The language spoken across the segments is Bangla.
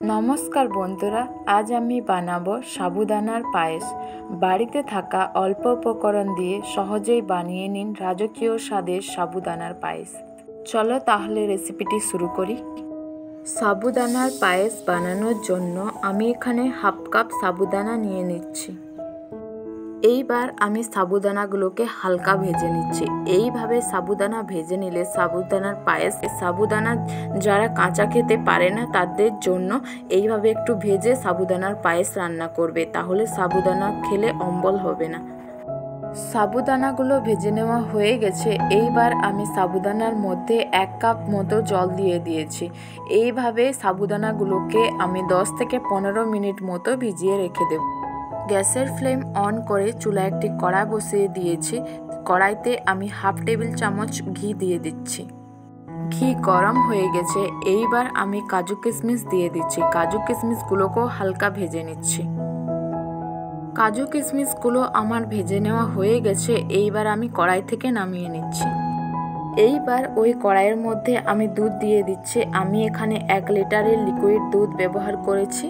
নমস্কার বন্ধুরা, আজ আমি বানাবো সাবুদানার পায়েস। বাড়িতে থাকা অল্প উপকরণ দিয়ে সহজেই বানিয়ে নিন রাজকীয় স্বাদের সাবুদানার পায়েস। চলো তাহলে রেসিপিটি শুরু করি। সাবুদানার পায়েস বানানোর জন্য আমি এখানে হাফ কাপ সাবুদানা নিয়ে নিচ্ছি। এইবার আমি সাবুদানাগুলোকে হালকা ভেজে নিচ্ছি। এইভাবে সাবুদানা ভেজে নিলে সাবুদানার পায়েস, সাবুদানা যারা কাঁচা খেতে পারে না তাদের জন্য এইভাবে একটু ভেজে সাবুদানার পায়েস রান্না করবে, তাহলে সাবুদানা খেলে অম্বল হবে না। সাবুদানাগুলো ভেজে নেওয়া হয়ে গেছে। এইবার আমি সাবুদানার মধ্যে 1 কাপ মতো জল দিয়ে দিয়েছি। এইভাবে সাবুদানাগুলোকে আমি 10 থেকে 15 মিনিট মতো ভিজিয়ে রেখে দেব। গ্যাসের ফ্লেম অন করে চুলায় একটি কড়াই বসিয়ে দিয়েছি। কড়াইতে আমি হাফ টেবিল চামচ ঘি দিয়ে দিচ্ছি। ঘি গরম হয়ে গেছে। এইবার আমি কাজু কিশমিশ দিয়ে দিচ্ছি। কাজু কিশমিশগুলোকেও হালকা ভেজে নিচ্ছি। কাজু কিশমিশগুলো আমার ভেজে নেওয়া হয়ে গেছে। এইবার আমি কড়াই থেকে নামিয়ে নিচ্ছি। এইবার ওই কড়াইয়ের মধ্যে আমি দুধ দিয়ে দিচ্ছি। আমি এখানে 1 লিটারের লিকুইড দুধ ব্যবহার করেছি।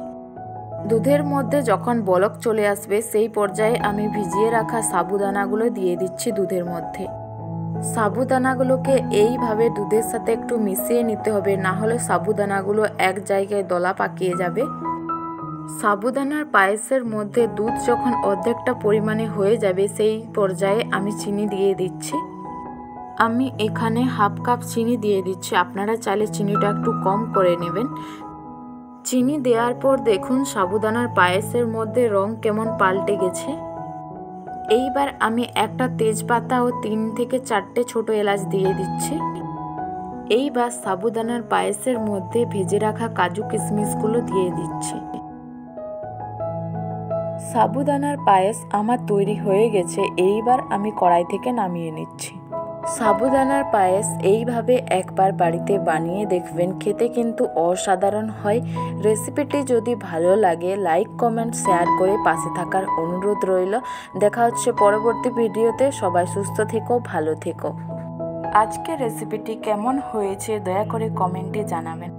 দুধের মধ্যে যখন বলক চলে আসবে সেই পর্যায়ে আমি ভিজিয়ে রাখা সাবুদানাগুলো দিয়ে দিচ্ছি দুধের মধ্যে। সাবুদানাগুলোকে এইভাবে দুধের সাথে একটু মিশিয়ে নিতে হবে, না হলে সাবুদানাগুলো এক জায়গায় দলা পাকিয়ে যাবে। সাবুদানার পায়েসের মধ্যে দুধ যখন অর্ধেকটা পরিমাণে হয়ে যাবে সেই পর্যায়ে আমি চিনি দিয়ে দিচ্ছি। আমি এখানে হাফ কাপ চিনি দিয়ে দিচ্ছি। আপনারা চাইলে চিনিটা একটু কম করে নেবেন। চিনি দেওয়ার পর দেখুন সাবুদানার পায়েসের মধ্যে রং কেমন পাল্টে গেছে। এইবার আমি একটা তেজপাতা ও 3 থেকে 4টে ছোট এলাচ দিয়ে দিচ্ছি। এইবার সাবুদানার পায়েসের মধ্যে ভেজে রাখা কাজু কিশমিশগুলো দিয়ে দিচ্ছি। সাবুদানার পায়েস আমার তৈরি হয়ে গেছে। এইবার আমি কড়াই থেকে নামিয়ে নিচ্ছি। সাবুদানার পায়েস এইভাবে একবার বাড়িতে বানিয়ে দেখবেন, খেতে কিন্তু অসাধারণ হয়। রেসিপিটি যদি ভালো লাগে লাইক, কমেন্ট, শেয়ার করে পাশে থাকার অনুরোধ রইল। দেখা হচ্ছে পরবর্তী ভিডিওতে। সবাই সুস্থ থেকো, ভালো থেকো। আজকের রেসিপিটি কেমন হয়েছে দয়া করে কমেন্টে জানাবেন।